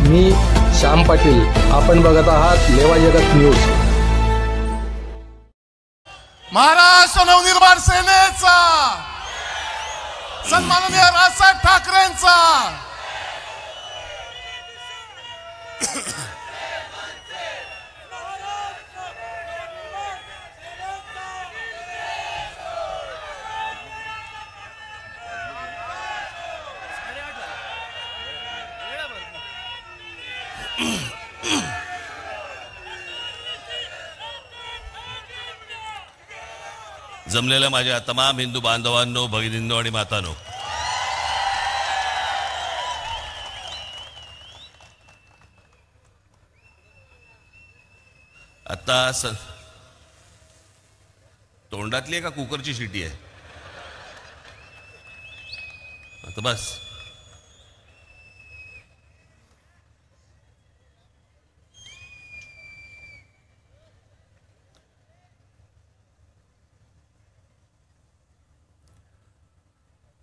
मी श्याम पाटील, आपण बघत आहात लेवा जगत न्यूज। महाराष्ट्र नवनिर्माण सेनेचा, सन्माननीय राजसाहेब ठाकरेंचा, जमलेल्या माझ्या तमाम हिंदू बांधवांनो, भगिनींनो आणि मातांनो, आता तोंडातली आहे का कुकरची शिटी आहे? आता बस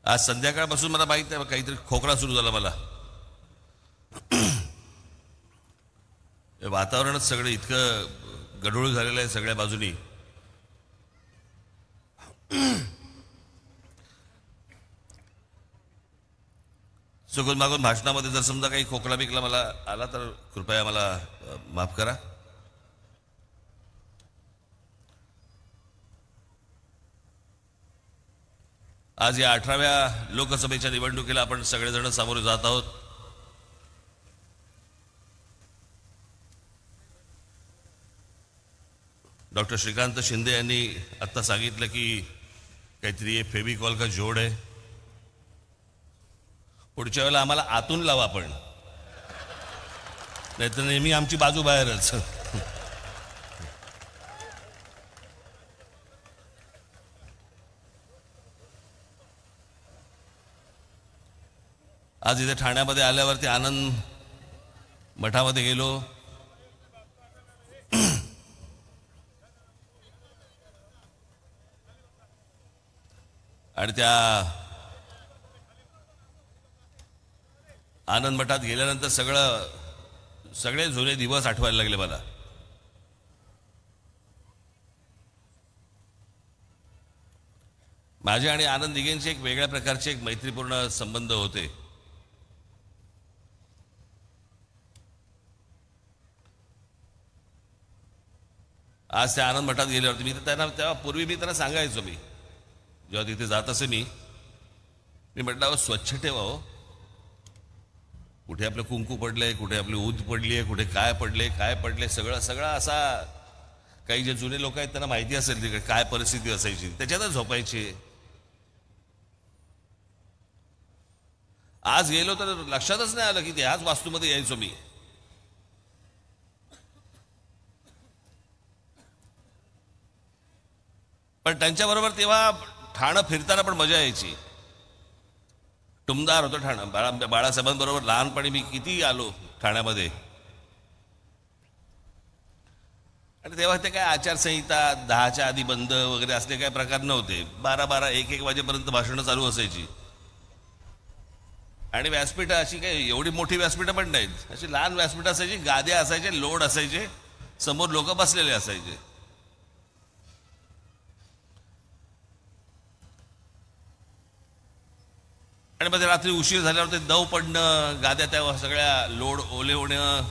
आज संध्याकाळपासून मला माहित आहे काहीतरी खोकला सुरू झाला मला। वातावरणच सगळं इतकं गढूळ झालेलं आहे सगळ्या बाजूनी। चुकून मागून भाषणामध्ये जर समजा काही खोकला बिकला मला आला तर कृपया मला माफ करा। आज या 18व्या लोकसभेच्या निवडणुकीला आपण सगळेजण सामोरे जात आहोत। डॉक्टर श्रीकांत शिंदे यांनी आता सांगितलं की काहीतरी फेविकॉल का जोड आहे, पुढच्या वेळेला आम्हाला आतून लावा आपण, नाहीतर नेहमी आमची बाजू बाहेरच। आज इथे ठाण्यामध्ये आल्यावरती आनंद मठामध्ये गेलो, आणि त्या आनंद मठात गेल्यानंतर सगळे जुने दिवस आठवायला लागले मला। माझे आणि आनंद दिघेंचे एक वेगळ्या प्रकारचे एक मैत्रीपूर्ण संबंध होते। आज त्या आनंद मठात गेल्यावरती मी त्यांना तेव्हा पूर्वी मी त्यांना सांगायचो, मी जेव्हा तिथे जात असे मी म्हटलं स्वच्छ ठेवा हो, कुठे आपलं कुंकू पडलंय, कुठे आपली ऊद पडली आहे, कुठे काय पडले सगळं असा, काही जे जुने लोक आहेत त्यांना माहिती असेल तिकडे काय परिस्थिती असायची, त्याच्यातच झोपायची। आज गेलो तर लक्षातच नाही आलं की ह्याच वास्तूमध्ये यायचो मी। पण त्यांच्याबरोबर तेव्हा ठाणं फिरताना पण मजा यायची। टुमदार होतं ठाणं। बाळासाहेबांबरोबर लहानपणी मी किती आलो ठाण्यामध्ये, आणि तेव्हा ते काय आचारसंहिता 10च्या आधी बंद वगैरे असले काही प्रकार नव्हते। 12-12, 1-1 वाजेपर्यंत भाषणं चालू असायची, आणि व्यासपीठं अशी काही एवढी मोठी व्यासपीठं पण नाहीत, अशी लहान व्यासपीठं असायची, गाद्या असायचे, लोड असायचे, समोर लोक बसलेले असायचे। आणि मग रात्री उशीर झाल्यावर ते दव पडणं, गाद्या त्या सगळ्या लोड ओले होणं,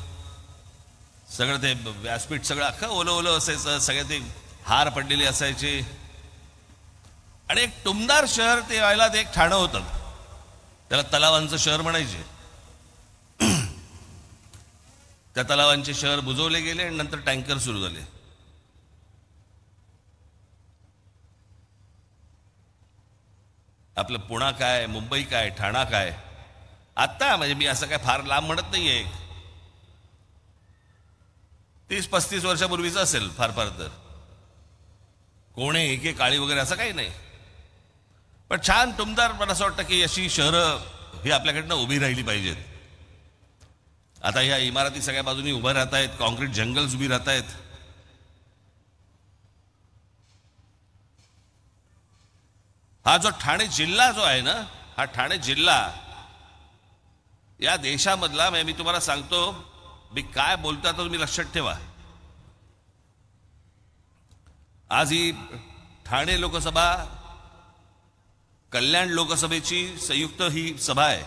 सगळं ते व्यासपीठ सगळं अख्खं ओलं असायचं, सगळे ते हार पडलेले असायचे। आणि एक टुमदार शहर ते व्हायला ते एक ठाणं होतं, त्याला तलावांचं शहर म्हणायचे। त्या तलावांचे शहर बुजवले गेले आणि नंतर टँकर सुरू झाले। आपलं पुणा काय, मुंबई काय, ठाणा काय, आता म्हणजे मी असं काय फार लांब म्हणत नाहीये, 30-35 वर्षापूर्वीच असेल फार तर, कोणे एके काळी वगैरे असं काही नाही, पण छान टुमदार। मला असं वाटतं की अशी शहरं ही आपल्याकडनं उभी राहिली पाहिजेत। आता ह्या इमारती सगळ्या बाजूनी उभ्या राहत आहेत, कॉन्क्रीट जंगल्स उभी राहत आहेत। हा जो ठाणे जिल्हा जो आहे ना, हा ठाणे जिल्हा या देशामधला मी तुम्हाला सांगतो, मी काय बोलतो तर तुम्ही लक्षात ठेवा. आज ही ठाणे लोकसभा कल्याण लोकसभेची संयुक्त ही सभा आहे.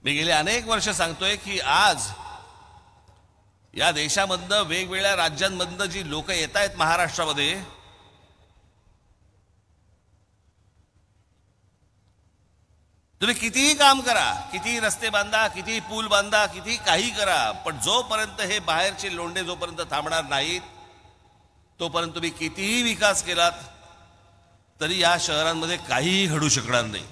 मी गेले अनेक वर्ष सांगतोय की आज या देशामधनं वेगवेगळ्या राज्यांमधनं जी लोक येत आहेत महाराष्ट्रामध्ये, तुम्ही कितीही काम करा, कितीही रस्ते बांधा, कितीही पूल बांधा, कितीही काही करा, पण जोपर्यंत हे बाहेरचे लोंढे जोपर्यंत थांबणार नाहीत तोपर्यंत तुम्ही कितीही विकास केलात तरी या शहरांमध्ये काहीही घडू शकणार नाही.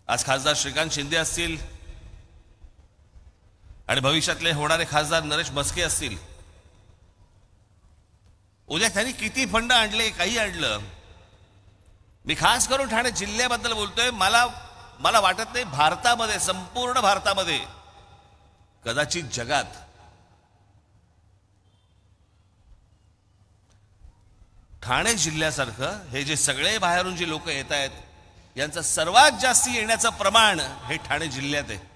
आज खासदार श्रीकांत शिंदे असतील आणि भविष्यातले होणारे खासदार नरेश म्हस्के असतील, उद्या त्यांनी किती फंड आणले, काही आणलं. मी खास करून ठाणे जिल्ह्याबद्दल बोलतोय. मला वाटत नाही भारतामध्ये, संपूर्ण भारतामध्ये, कदाचित जगात ठाणे जिल्ह्यासारखं हे जे सगळे बाहेरून जे लोक येत आहेत यांचं सर्वात जास्त येण्याचं प्रमाण हे ठाणे जिल्ह्यात आहे.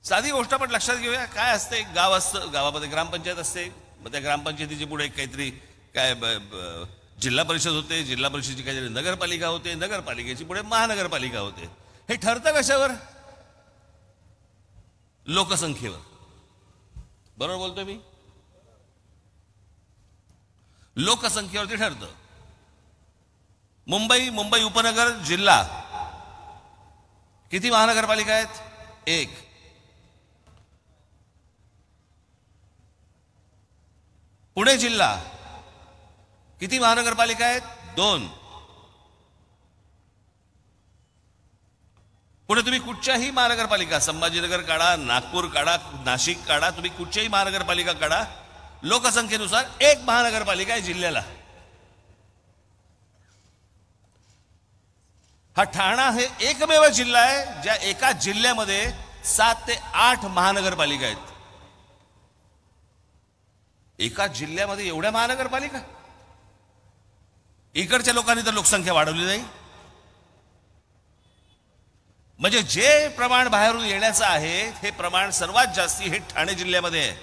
साधी गोष्ट आपण लक्षात घेऊया. काय असते, एक गाव असतं, गावामध्ये ग्रामपंचायत असते, मग त्या ग्रामपंचायतीची पुढे काहीतरी काय जिल्हा परिषद होते, जिल्हा परिषदेची काहीतरी नगरपालिका होते, नगरपालिकेची पुढे महानगरपालिका होते. हे ठरतं कशावर? लोकसंख्येवर. बरोबर बोलतोय मी? लोकसंख्येवरती ठरतं. मुंबई उपनगर जिल्हा किती महानगरपालिका आहेत? 1. पुणे जिल्हा किती महानगरपालिका आहेत? 2. पुढे तुम्ही कुठच्याही महानगरपालिका, संभाजीनगर काढा, नागपूर काढा, नाशिक काढा, तुम्ही कुठच्याही महानगरपालिका काढा, लोकसंख्येनुसार 1 महानगरपालिका आहे जिल्ह्याला. हा ठाणा हे एकमेव जिल्हा आहे ज्या एका जिल्ह्यामध्ये 7 ते 8 महानगरपालिका आहेत. एका जिल्ह्यामध्ये एवढ्या महानगरपालिका? इकडच्या लोकांनी तर लोकसंख्या वाढवली नाही. म्हणजे जे प्रमाण बाहेरून येण्याचं आहे हे प्रमाण सर्वात जास्ती हे ठाणे जिल्ह्यामध्ये आहे.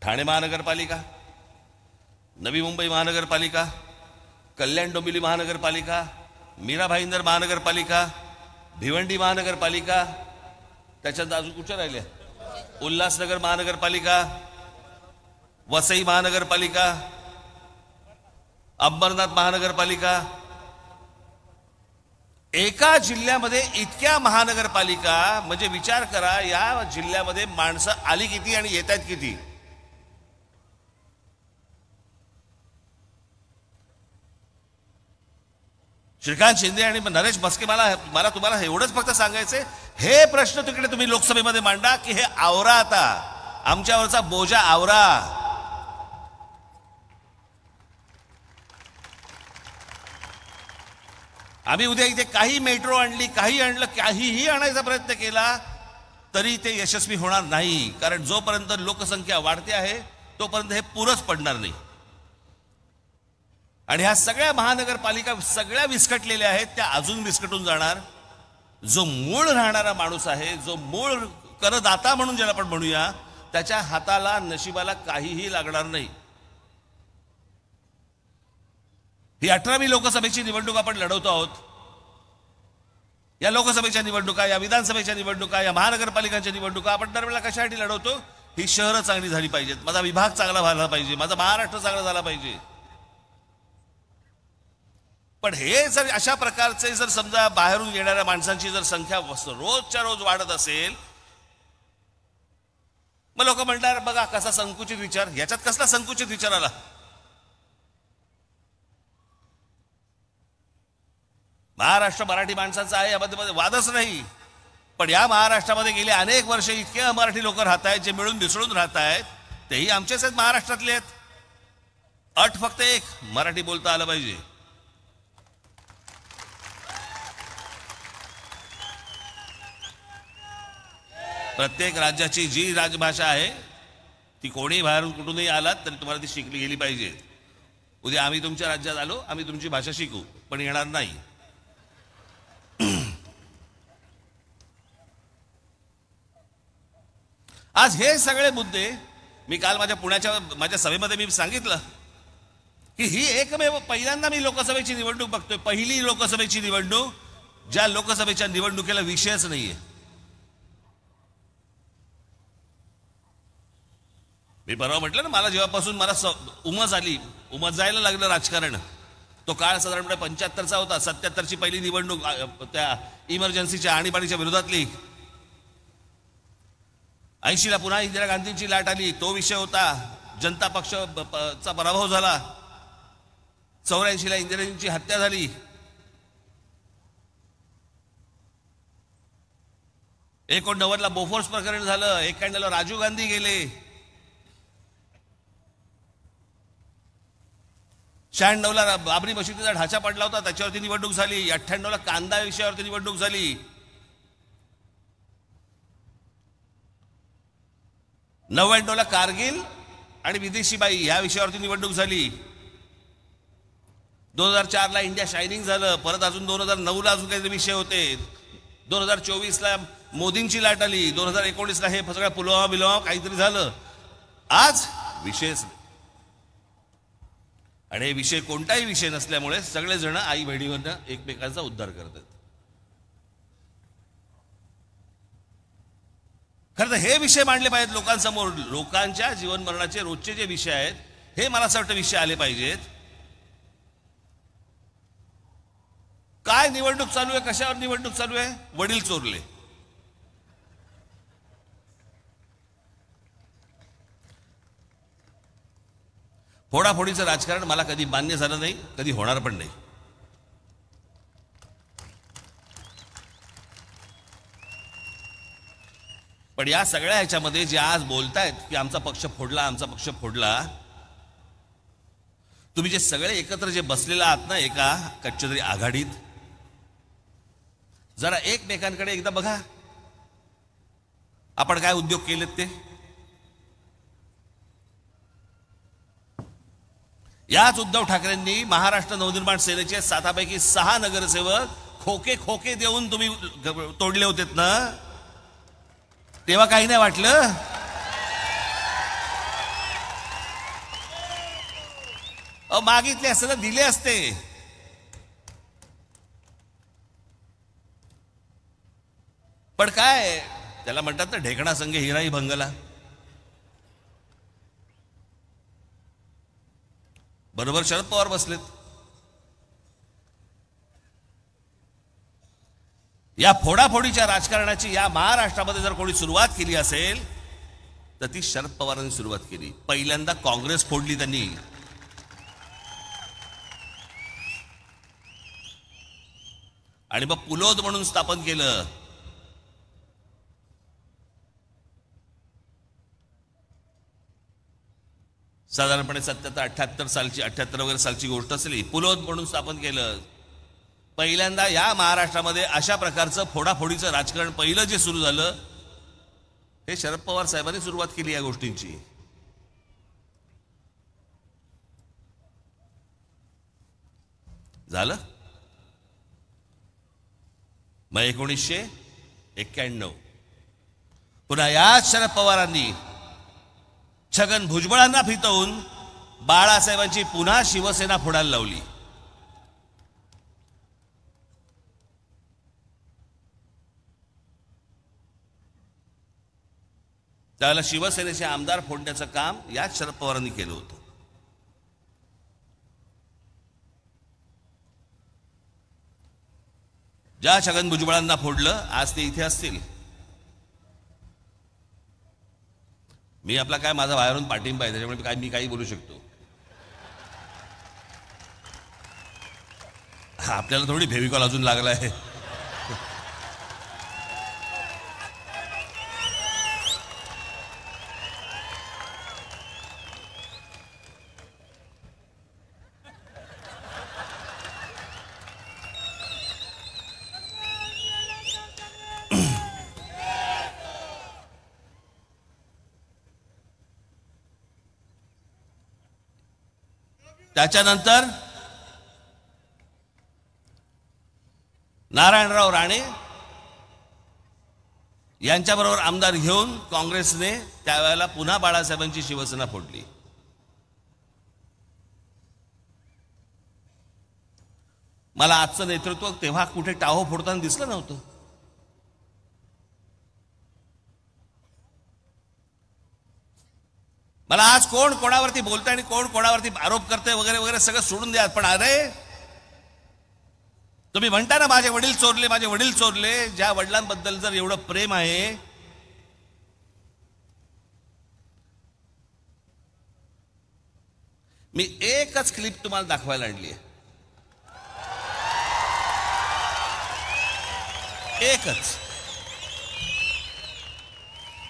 ठाणे महानगरपालिका, नवी मुंबई महानगरपालिका, कल्याण डोंबिवली महानगरपालिका, मीरा भाईंदर महानगरपालिका, भिवंडी महानगरपालिका, त्याच्यात अजून कुठच्या राहिल्या? उल्हासनगर महानगरपालिका, वसई महानगरपालिका, अंबरनाथ महानगरपालिका. एका जिल्ह्यामध्ये इतक्या महानगरपालिका, म्हणजे विचार करा या जिल्ह्यामध्ये माणसं आली किती आणि येत आहेत किती. श्रीकांत शिंदे आणि नरेश म्हस्के, मला तुम्हाला एवढंच फक्त सांगायचंय, हे प्रश्न तिकडे तुम्ही लोकसभेमध्ये मांडा की हे आवरा, आता आमच्यावरचा बोजा आवरा. आम्ही उद्या इथे काही मेट्रो आणली, काही आणलं, काहीही आणायचा प्रयत्न केला तरी ते यशस्वी होणार नाही. कारण जोपर्यंत लोकसंख्या वाढते आहे तोपर्यंत हे पुरंच पडणार नाही. आणि ह्या सगळ्या महानगरपालिका सगळ्या विस्कटलेल्या आहेत, त्या अजून विस्कटून जाणार. जो मूळ राहणारा माणूस आहे, जो मूळ करदाता म्हणून ज्याला आपण म्हणूया, त्याच्या हाताला, नशिबाला काहीही लागणार नाही. ही 18वी लोकसभेची निवडणूक आपण लढवतो आहोत. या लोकसभेच्या निवडणुका, या विधानसभेच्या निवडणुका, या महानगरपालिकांच्या निवडणुका आपण दरवेळेला कशासाठी लढवतो? ही शहरं चांगली झाली पाहिजेत, माझा विभाग चांगला व्हायला पाहिजे, माझा महाराष्ट्र चांगला झाला पाहिजे. पण हे जर अशा प्रकारचे जर समजा बाहेरून येणाऱ्या माणसांची जर संख्या रोजच्या रोज वाढत असेल, मग लोक म्हणणार बघा कसा संकुचित विचार. याच्यात कसला संकुचित विचार आला? महाराष्ट्र मराठी माणसांचा आहे, यामध्ये वादच नाही. पण या महाराष्ट्रामध्ये गेले अनेक वर्ष इतके अमराठी लोक राहत आहेत, जे मिळून मिसळून राहत आहेत, तेही आमचेच आहेत, महाराष्ट्रातले आहेत. अट फक्त एक, मराठी बोलता आलं पाहिजे. प्रत्येक राज्याची जी राजभाषा आहे ती कोणी बाहेरून कुठूनही आलात तरी तुम्हाला ती शिकली गेली पाहिजे. उद्या आम्ही तुमच्या राज्यात आलो, आम्ही तुमची भाषा शिकू, पण येणार नाही. आज हे सगळे मुद्दे मी काल माझ्या सभेमध्ये मी सांगितलं की ही एकमेव पहिल्यांदा मी लोकसभेची निवडणूक बघतोय, पहिली लोकसभेची निवडणूक ज्या लोकसभेच्या निवडणुकीला विषयच नाहीये. मी परवा म्हटलं ना, मला जेव्हापासून मला उमज जायला लागलं राजकारण, तो काळ साधारणपणे 75चा होता. 77ची पहिली निवडणूक त्या इमर्जन्सीच्या आणीबाणीच्या विरोधातली. 80ला पुन्हा इंदिरा गांधींची लाट आली, तो विषय होता. जनता पक्षाचा पराभव झाला. 84ला इंदिराजींची हत्या झाली. 89ला बोफोर्स प्रकरण झालं. 91ला राजीव गांधी गेले. 96ला बाबरी मशिदीचा ढाचा पडला होता, त्याच्यावरती निवडणूक झाली. 98ला कांदा विषयावरती निवडणूक झाली. 99ला कारगिल आणि विदेशी बाई या विषयावरती निवडणूक झाली. 2004ला इंडिया शायनिंग झालं. परत अजून 2009ला अजून काही विषय होते. 2024ला मोदींची लाट आली. 2019ला हे सगळं पुलवामा काहीतरी झालं. आज विषयच नाही. आणि हे विषय कोणताही विषय नसल्यामुळे सगळेजण आई बहिणीवरनं एकमेकांचा उद्धार करतात. खरं तर हे विषय मांडले पाहिजेत लोकांसमोर. लोकांच्या जीवन मरणाचे रोजचे जे विषय आहेत हे मला असं वाटतं विषय आले पाहिजेत. काय निवडणूक चालू आहे, कशावर निवडणूक चालू आहे? वडील चोरले. फोडाफोडीचं राजकारण मला कधी मान्य झालं नाही, कधी होणार पण नाही. पण या सगळ्या ह्याच्यामध्ये जे आज बोलतायत की आमचा पक्ष फोडला, आमचा पक्ष फोडला, तुम्ही जे सगळे एकत्र जे बसलेला आहात ना एका कच्च्या तरी आघाडीत, जरा एकमेकांकडे एकदा बघा. आपण काय उद्योग केलेत ते. याच उद्धव ठाकरेंनी महाराष्ट्र नवनिर्माण सेनेचे 7पैकी 6 नगरसेवक खोके देऊन तुम्ही तोडले होतेत ना, तेव्हा काही नाही वाटलं. मागितले असते तर दिले असते. पण काय त्याला म्हणतात ना, ढेकणा संगे हिराई भंगला. बरोबर शरद पवार बसलेत. या फोडाफोडीच्या राजकारणाची या महाराष्ट्रामध्ये जर कोणी सुरुवात केली असेल तर ती शरद पवारांनी सुरुवात केली. पहिल्यांदा काँग्रेस फोडली त्यांनी. आणि मग पुलोद म्हणून स्थापन केलं. साधारणपणे 77-78 सालची 78 वगैरे सालची गोष्ट असली. पुलोद म्हणून स्थापन केलं. पहिल्यांदा या महाराष्ट्रामध्ये अशा प्रकारचं फोडाफोडीचं राजकारण पहिलं जे सुरू झालं हे शरद पवार साहेबांनी सुरुवात केली या गोष्टींची. झालं मग 1991 पुन्हा याच शरद पवारांनी छगन भुजबळांना फितवून बाळासाहेबांची पुन्हा शिवसेना फोडायला लावली. त्याला शिवसेनेचे आमदार फोडण्याचं काम याच शरद पवारांनी केलं होतं. ज्या छगन भुजबळांना फोडलं आज ते इथे असतील. मी आपला काय माझा बाहेरून पाठिंबा आहे त्याच्यामुळे मी काही बोलू शकतो. आपल्याला थोडी फेविकॉल अजून लागला आहे. त्याच्यानंतर नारायणराव राणे यांच्याबरोबर आमदार घेऊन काँग्रेसने त्यावेळेला पुन्हा बाळासाहेबांची शिवसेना फोडली. मला आजचं नेतृत्व तेव्हा कुठे टाहो फोडताना दिसलं नव्हतं. मला आज कोण कोणावरती बोलतंय आणि कोण कोणावरती आरोप करते वगैरे वगैरे सगळं सोडून द्या. पण अरे तुम्ही म्हणता ना माझे वडील चोरले, माझे वडील चोरले. ज्या वडिलांबद्दल जर एवढं प्रेम आहे, मी एकच क्लिप तुम्हाला दाखवायला आणली आहे, एकच.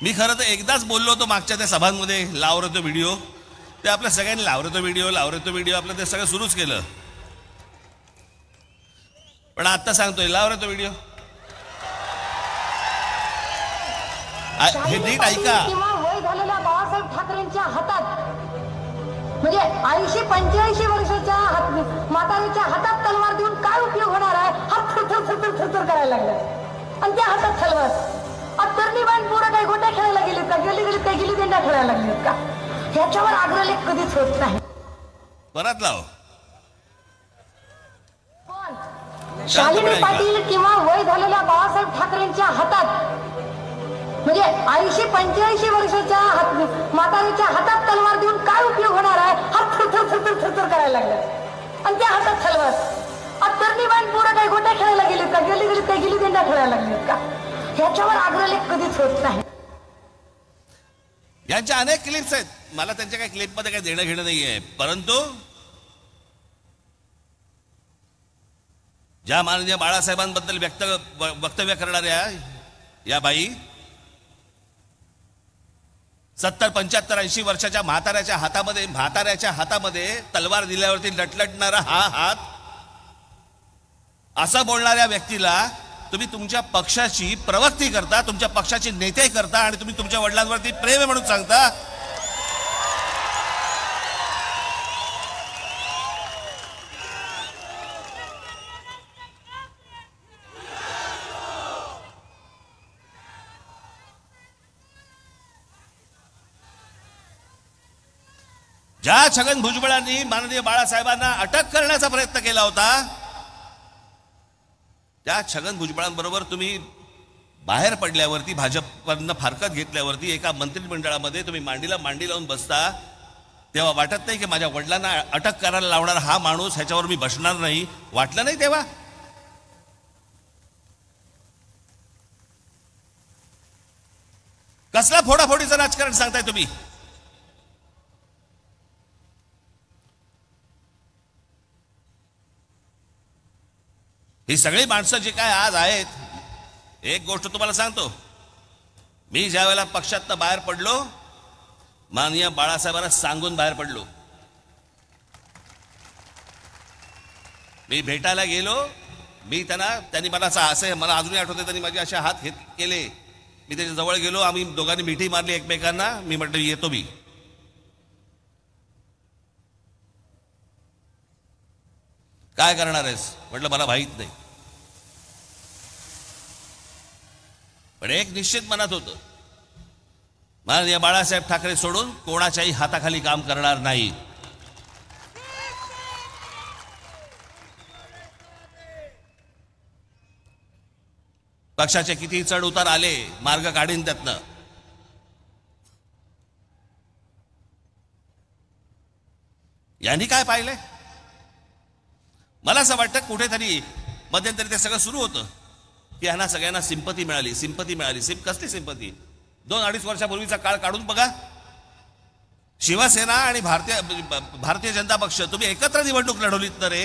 मी खरं तर एकदाच बोललो होतो मागच्या त्या सभांमध्ये, लाव रे तो व्हिडिओ. ते आपल्या सगळ्यांनी लाव रे तो व्हिडिओ, लाव रे तो व्हिडिओ, आपलं ते सगळं सुरूच केलं. पण आता सांगतोय, लाव रे तो व्हिडिओ. हे नीट ऐका. वय झालेल्या बाळासाहेब ठाकरेंच्या हातात, म्हणजे 80-85 वर्षाच्या म्हातारीच्या हातात तलवार देऊन काय उपयोग होणार आहे? हात थरथर थरथर थरथर करायला लागलाय आणि त्या हातात तलवार. तरुणी बाण पोरं काही गोट्या खेळायला गेलीत का? गेली काही गिल्ली दंडा खेळायला लागलीत का? ह्याच्यावर आग्रहलेख कधीच होत नाही. परत लाव. शालिनी पाटील किंवा वय झालेल्या बाळासाहेब ठाकरेंच्या हातात, म्हणजे 80-85 वर्षाच्या म्हातारीच्या हातात तलवार देऊन काय उपयोग होणार आहे? हात थरथर थरथर थरथर करायला लागलाय आणि त्या हातात तलवार. तरुणी बाण पोरं काही गोट्या खेळायला गेलीत का? गेली काही गिल्ली दंडा खेळायला लागलीत का? ह्याच्यावर आग्रहलेख कधीच होत नाही. यांच्या अनेक क्लिप्स आहेत, मला त्यांच्या काही क्लिपमध्ये काही देणं घेणं नाही आहे. परंतु ज्या माननीय बाळासाहेबांबद्दल वक्तव्य करणाऱ्या या बाई 70-75-80 वर्षाच्या म्हाताऱ्याच्या हातामध्ये तलवार दिल्यावरती लटलटणारा हा हात, असं बोलणाऱ्या व्यक्तीला तुम्ही तुमच्या पक्षाची प्रवक्ती करता, तुमच्या पक्षाचे नेते करता आणि तुम्ही तुमच्या वडिलांवरती प्रेम आहे म्हणून सांगता. ज्या छगन भुजबळांनी माननीय बाळासाहेबांना अटक करण्याचा प्रयत्न केला होता, त्या छगन भुजबळांबरोबर तुम्ही बाहेर पडल्यावरती, भाजपनं फारकत घेतल्यावरती एका मंत्रिमंडळामध्ये तुम्ही मांडीला मांडी लावून बसता, तेव्हा वाटत नाही की माझ्या वडिलांना अटक करायला लावणारा हा माणूस, ह्याच्यावर मी बसणार नाही? वाटलं नाही तेव्हा? कसला फोडाफोडीचं राजकारण सांगताय तुम्ही? ही सगळी माणसं जी काय आज आहेत, एक गोष्ट तुम्हाला सांगतो, मी ज्या वेळेला पक्षातनं बाहेर पडलो, माननीय बाळासाहेबांना सांगून बाहेर पडलो. मी भेटायला गेलो, त्यांनी मला असं, मला अजूनही आठवते, त्यांनी माझे असे हात केले. मी त्याच्या जवळ गेलो, आम्ही दोघांनी मिठी मारली एकमेकांना. मी म्हटलं येतो मी. काय करणार आहेस? म्हटलं मला माहित नाही. पण एक निश्चित मनात होतं, माननीय बाळासाहेब ठाकरे सोडून कोणाच्याही हाताखाली काम करणार नाही. पक्षाचे किती चढ उतार आले, मार्ग काढीन त्यातनं. यांनी काय पाहिलंय? मला असं वाटतं कुठेतरी मध्यंतरी ते सगळं सुरू होतं की ह्यांना सगळ्यांना सिंपती मिळाली. कसली सिंपती? 2-2.5 वर्षापूर्वीचा काळ काढून बघा. शिवसेना आणि भारतीय जनता पक्ष तुम्ही एकत्र निवडणूक लढवलीत ना रे.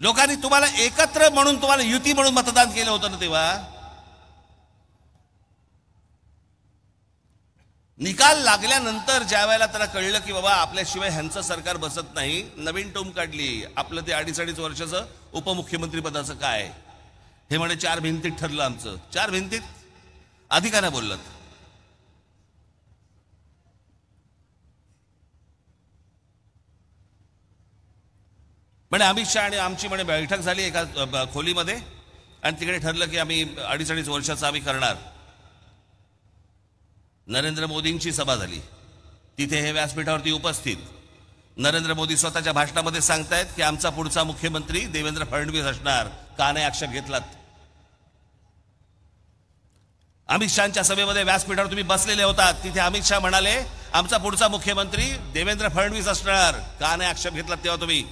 लोकांनी तुम्हाला एकत्र म्हणून, तुम्हाला युती म्हणून मतदान केलं होतं ना. तेव्हा निकाल लागल्यानंतर ज्या वेळेला त्याला कळलं की बाबा आपल्याशिवाय ह्यांचं सरकार बसत नाही, नवीन टोम काढली. आपलं ते 2.5 वर्षाचं उपमुख्यमंत्री पदाचं काय, हे म्हणे 4 भिंतीत ठरलं आमचं. 4 भिंतीत आधी का नाही बोललात? म्हणे अमित शहा आणि आमची म्हणे बैठक झाली एका खोलीमध्ये आणि तिकडे ठरलं की आम्ही 2.5 वर्षाचं आम्ही करणार. नरेंद्र मोदींची सभा झाली, तिथे हे व्यासपीठावरती उपस्थित नरेंद्र मोदी स्वतःच्या भाषणामध्ये सांगतायत की आमचा पुढचा मुख्यमंत्री देवेंद्र फडणवीस असणार. का नाही आक्षेप घेतलात? अमित शहाच्या सभेमध्ये व्यासपीठावर तुम्ही बसलेले होतात, तिथे अमित शहा म्हणाले आमचा पुढचा मुख्यमंत्री देवेंद्र फडणवीस असणार. का नाही आक्षेप घेतलात तेव्हा तुम्ही?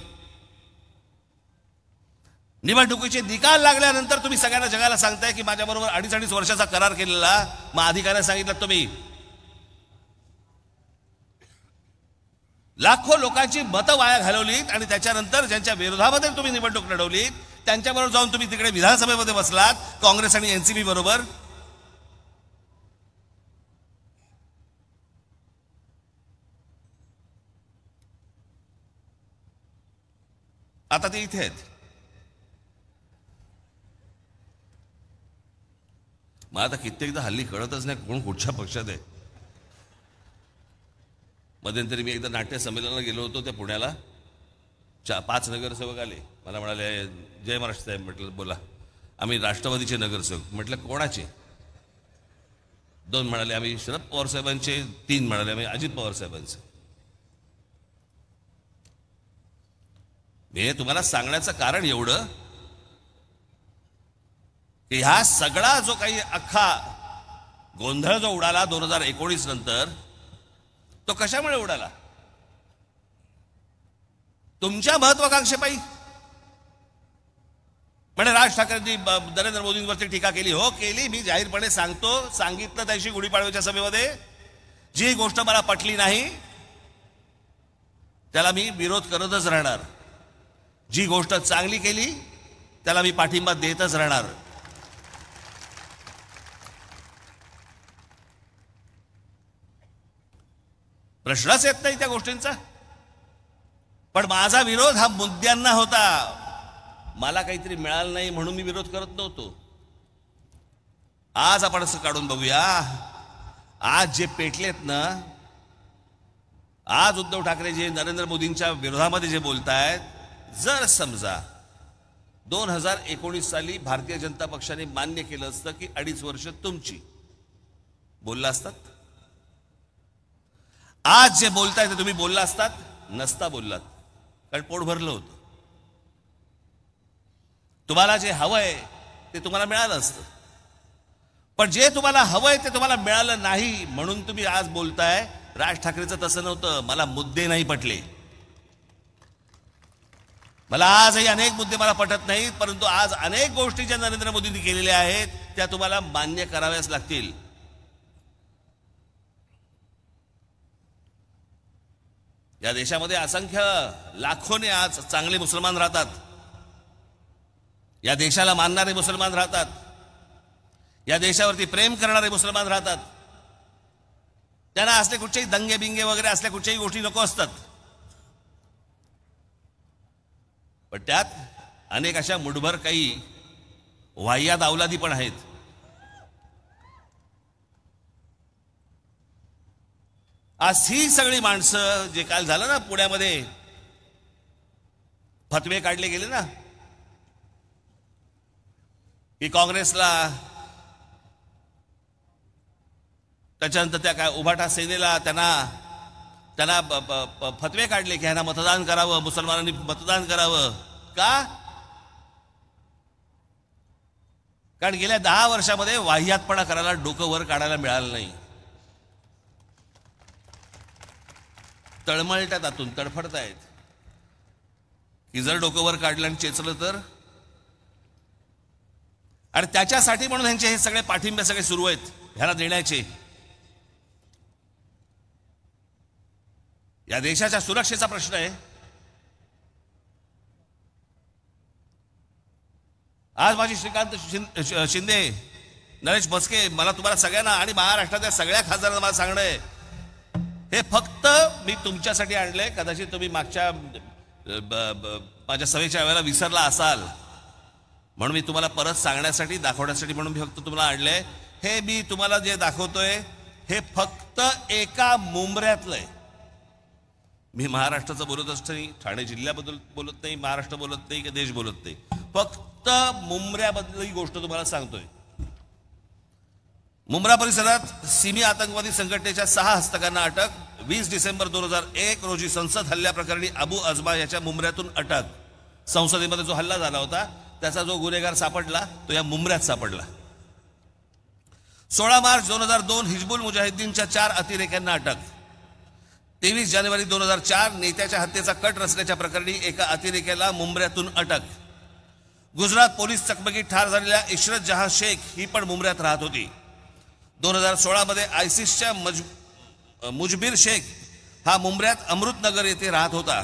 निवडणुकीचे निकाल लागल्यानंतर तुम्ही सगळ्यांना जगाला सांगताय की माझ्याबरोबर 2.5 वर्षाचा करार केलेला. मग अधिकाऱ्यांना सांगितलं तुम्ही लाखो लोकांची मतं वाया घालवलीत आणि त्याच्यानंतर ज्यांच्या विरोधामध्ये तुम्ही निवडणूक लढवलीत त्यांच्याबरोबर जाऊन तुम्ही तिकडे विधानसभेमध्ये बसलात काँग्रेस आणि एनसीपी बरोबर. आता ते इथे आहेत. मला आता कित्येकदा हल्ली कळतच नाही कोण कुठच्या पक्षात आहे. मध्यंतरी मी एकदा नाट्य संमेलनाला गेलो होतो त्या पुण्याला. 5 नगरसेवक आले, मला म्हणाले जय महाराष्ट्र साहेब. म्हटलं बोला. आम्ही राष्ट्रवादीचे नगरसेवक. म्हटलं कोणाचे? 2 म्हणाले आम्ही शरद पवार साहेबांचे. 3 म्हणाले आम्ही अजित पवार साहेबांचे. मी तुम्हाला सांगण्याचं कारण एवढं की ह्या सगळा जो काही अख्खा गोंधळ जो उडाला 2019 नंतर, तो कशामुळे उडाला? तुमच्या महत्वाकांक्षेपायी. म्हणजे राज ठाकरेंनी नरेंद्र मोदींवरती टीका केली. हो केली. मी जाहीरपणे सांगितलं त्याशी गुढीपाडव्याच्या सभेमध्ये, जी गोष्ट मला पटली नाही त्याला मी विरोध करतच राहणार. जी गोष्ट चांगली केली त्याला मी पाठिंबा देतच राहणार. प्रश्नच येत नाही त्या गोष्टींचा. पण माझा विरोध हा मुद्द्यांना होता. मला काहीतरी मिळालं नाही म्हणून मी विरोध करत नव्हतो. आज आपण असं काढून बघूया. आज जे पेटलेत ना, आज उद्धव ठाकरे जे नरेंद्र मोदींच्या विरोधामध्ये जे बोलतायत, जर समजा 2019 साली भारतीय जनता पक्षाने मान्य केलं असतं की 2.5 वर्ष तुमची, बोलला असतात? आज जे बोलताय ते तुम्ही बोलला असतात? नसता बोललात, कारण पोट भरलं होतं. तुम्हाला जे हवंय ते तुम्हाला मिळालं असतं. पण जे तुम्हाला हवंय ते तुम्हाला मिळालं नाही म्हणून तुम्ही आज बोलताय. राज ठाकरेंचं तसं नव्हतं. मला मुद्दे नाही पटले. मला आजही अनेक मुद्दे मला पटत नाहीत, परंतु आज अनेक गोष्टी ज्या नरेंद्र मोदींनी केलेल्या आहेत त्या तुम्हाला मान्य कराव्याच लागतील. या देशामध्ये असंख्य लाखोने आज चांगले मुसलमान राहतात. या देशाला मानणारे मुसलमान राहतात. या देशावरती प्रेम करणारे मुसलमान राहतात. त्यांना असले कुठचेही दंगे बिंगे वगैरे असल्या कुठच्याही गोष्टी नको असतात. पण त्यात अनेक अशा मुठभर काही वाह्यात अवलादी पण आहेत. आज ही सगळी माणसं, जे काल झालं ना पुण्यामध्ये, फतवे काढले गेले ना की काँग्रेसला, त्याच्यानंतर त्या काय उभाटा सेनेला त्यांना फतवे काढले की ह्यांना मतदान करावं, मुसलमानांनी मतदान करावं. का? कारण गेल्या 10 वर्षामध्ये वाह्यातपणा करायला, डोकं वर काढायला मिळालं नाही. तळमळतात, आतून तडफडतायत की जर डोकं वर काढलं आणि चेचलं तर. आणि त्याच्यासाठी म्हणून ह्यांचे हे सगळे पाठिंबे सगळे सुरू आहेत ह्याला देण्याचे. या देशाच्या सुरक्षेचा प्रश्न आहे. आज माझी श्रीकांत शिंदे, नरेश भस्के, मला तुम्हाला सगळ्यांना आणि महाराष्ट्रातल्या सगळ्या खासदारांना मला सांगणं आहे, हे फक्त मी तुमच्यासाठी आणलंय. कदाचित तुम्ही मागच्या माझ्या सभेच्या वेळेला विसरला असाल म्हणून मी तुम्हाला परत सांगण्यासाठी, दाखवण्यासाठी म्हणून मी फक्त तुम्हाला आणलंय. हे मी तुम्हाला जे दाखवतोय हे फक्त एका मुंबऱ्यातलंय. मी महाराष्ट्राचं बोलतच नाही, ठाणे जिल्ह्याबद्दल बोलत नाही, महाराष्ट्र बोलत नाही की देश बोलत नाही, फक्त मुंब्र्याबद्दल ही गोष्ट तुम्हाला सांगतोय. मुंब्रा परिसरात सिमी आतंकवादी संघटनेच्या 6 हस्तकांना अटक. 20 डिसेंबर 2001 रोजी संसद हल्ल्याप्रकरणी अबू अजमा याच्या मुंब्र्यातून अटक. संसदेमध्ये जो हल्ला झाला होता त्याचा जो गुन्हेगार सापडला तो या मुंब्र्यात सापडला. 16 मार्च 2002 हिजबुल मुजाहिद्दीनच्या 4 अतिरेक्यांना अटक. 23 जानेवारी 2004 नेत्याच्या हत्येचा कट रचल्याच्या प्रकरणी एका अतिरेक्याला मुंब्र्यातून अटक. गुजरात पोलीस चकमकीत ठार झालेल्या इशरत जहां शेख ही पण मुंब्र्यात राहत होती. 2016 मध्ये आयसिसच्या मुजबिर शेख हा मुंब्र्यात अमृतनगर येथे राहत होता.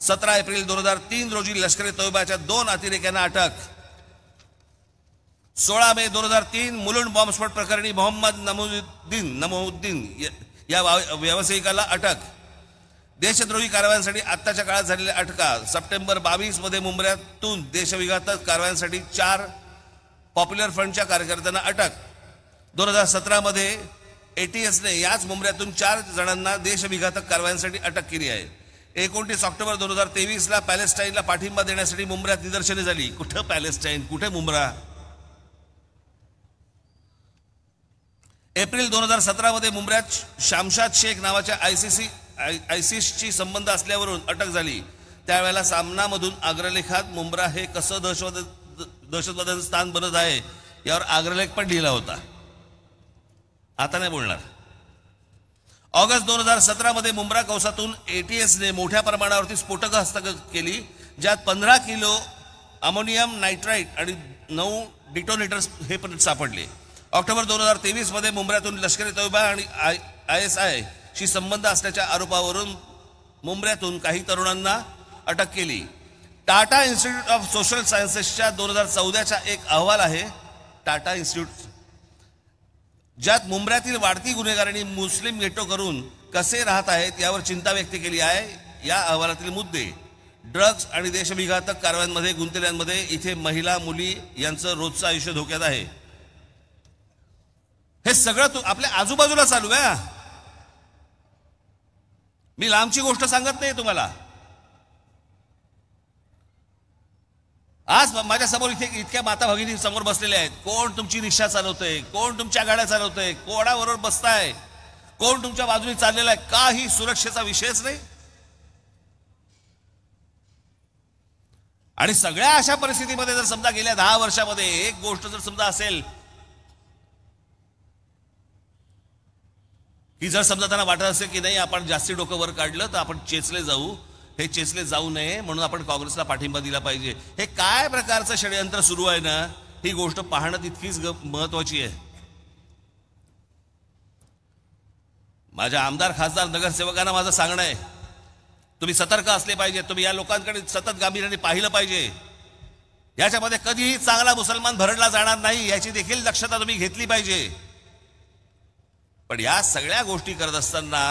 17 एप्रिल 2003 रोजी लष्कर ए तोयबाच्या 2 अतिरेक्यांना अटक. 16 मे 2003 मुलुंड बॉम्बस्फोट प्रकरणी मोहम्मद नमुद्दीन या व्यावसायिकाला अटक. देशद्रोही कारवायांसाठी आत्ताच्या काळात झालेल्या अटका. सप्टेंबर 22 मध्ये मुंब्र्यातून देशविघातक कारवायांसाठी 4 पॉप्युलर फ्रंटच्या कार्यकर्त्यांना अटक. 2017 मध्ये ATSने याच मुंब्र्यातून 4 जणांना देशविघातक कारवायांसाठी अटक केली आहे. 29 ऑक्टोबर 2023 पॅलेस्टाईनला पाठिंबा देण्यासाठी मुंब्र्यात निदर्शने झाली. कुठं पॅलेस्टाईन, कुठे मुंब्रा? एप्रिल 2017 मध्ये मुंब्र्यात शामशाद शेख नावाच्या आयसिसची संबंध असल्यावरून अटक झाली. त्यावेळेला सामनामधून अग्रलेखात मुंब्रा हे कसं दहशतवाद्याचं स्थान बनत आहे यावर अग्रलेख पण लिहिला होता. आता नाही बोलणार. ऑगस्ट 2017 मध्ये मुंब्रा कौसातून ATSने मोठ्या प्रमाणावरती स्फोटकं हस्तगत केली, ज्यात 15 किलो अमोनियम नायट्राइट आणि 9 डिटोनेटर्स हे पण सापडले. ऑक्टोबर 2023 मध्ये मुंब्र्यातून लष्कर ए तोयबा आणि ISI शी संबंध असल्याच्या आरोपावरून मुंब्र्यातून काही तरुणांना अटक केली. टाटा इन्स्टिट्यूट ऑफ सोशल सायन्सेसच्या 2014चा एक अहवाल आहे टाटा इन्स्टिट्यूट, ज्यात मुंब्र्यातील वाढती गुन्हेगारांनी मुस्लिम गेटो करून कसे राहत आहेत यावर चिंता व्यक्त केली आहे. या अहवालातील मुद्दे ड्रग्ज आणि देशविघातक कारवायांमध्ये गुंतलेल्यांमध्ये इथे महिला मुली यांचं रोजचं आयुष्य धोक्यात आहे. हे सगळं आपल्या आजूबाजूला चालू आहे. मी लांबची गोष्ट सांगत नाही तुम्हाला. आज माझ्या समोर इथे इतक्या माता भगिनी समोर बसलेल्या आहेत. कोण तुमची रिक्षा चालवतंय, कोण तुमच्या गाड्या चालवतंय, कोणाबरोबर बसताय, कोण तुमच्या बाजूने चाललेला आहे, काही सुरक्षेचा विषयच नाही. आणि सगळ्या अशा परिस्थितीमध्ये जर समजा गेल्या 10 वर्षामध्ये एक गोष्ट जर समजा असेल की जर समजा त्यांना वाटत असेल की नाही आपण जास्ती डोकं वर काढलं तर आपण चेचले जाऊ, हे चेचले जाऊ नये म्हणून आपण काँग्रेसला पाठिंबा दिला पाहिजे. हे काय प्रकारचं षडयंत्र सुरू आहे ना, ही गोष्ट पाहणं तितकीच महत्वाची आहे. माझ्या आमदार खासदार नगरसेवकांना माझं सांगणं आहे, तुम्ही सतर्क असले पाहिजे. तुम्ही या लोकांकडे सतत गांभीर्याने पाहिलं पाहिजे. याच्यामध्ये कधीही चांगला मुसलमान भरडला जाणार नाही याची देखील दक्षता तुम्ही घेतली पाहिजे. पण या सगळ्या गोष्टी करत असताना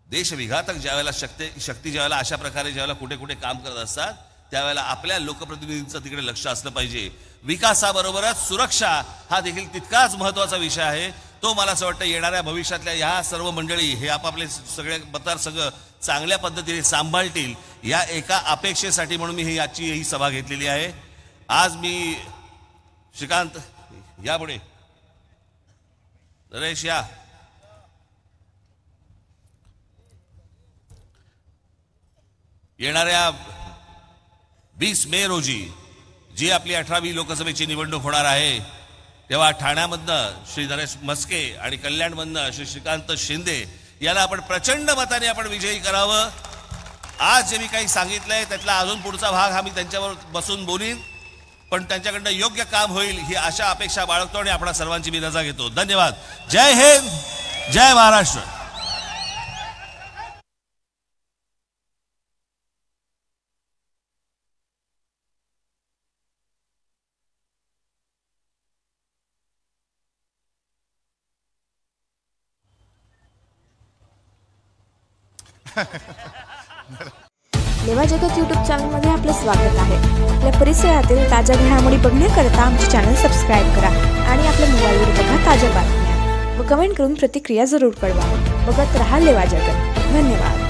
देशविघातक ज्यावेळेला शक्ती ज्यावेळेला अशा प्रकारे ज्यावेळेला कुठे कुठे काम करत असतात त्यावेळेला आपल्या लोकप्रतिनिधींचं तिकडे लक्ष असलं पाहिजे. विकासाबरोबरच सुरक्षा हा देखील तितकाच महत्वाचा विषय आहे. तो मला असं वाटतं येणाऱ्या भविष्यातल्या ह्या सर्व मंडळी हे आपापले सगळे मतदारसंघ चांगल्या पद्धतीने सांभाळतील या एका अपेक्षेसाठी म्हणून मी याची ही सभा घेतलेली आहे. आज मी श्रीकांत या पुढे, नरेश या, येणाऱ्या 20 मे रोजी जी आपली 18वी लोकसभेची निवडणूक होणार आहे तेव्हा ठाण्यामधनं श्री नरेश म्हस्के आणि कल्याणमधनं श्री श्रीकांत शिंदे याला आपण प्रचंड मताने आपण विजयी करावं. आज जे मी काही सांगितलंय त्यातला अजून पुढचा भाग हा मी त्यांच्यावर बसून बोलीन, पण त्यांच्याकडनं योग्य काम होईल ही आशा अपेक्षा बाळगतो आणि आपणा सर्वांची मी रजा घेतो. धन्यवाद. जय हिंद, जय महाराष्ट्र. लेवा जगत यूट्यूब चॅनलमध्ये आपलं स्वागत आहे. आपल्या परिसरातील ताज्या घडामोडी बघण्याकरता आमचे चॅनल सबस्क्राईब करा आणि आपल्या मोबाईलवर बघा ताज्या बातम्या व कमेंट करून प्रतिक्रिया जरूर कळवा. बघत रहा लेवा जगत. धन्यवाद.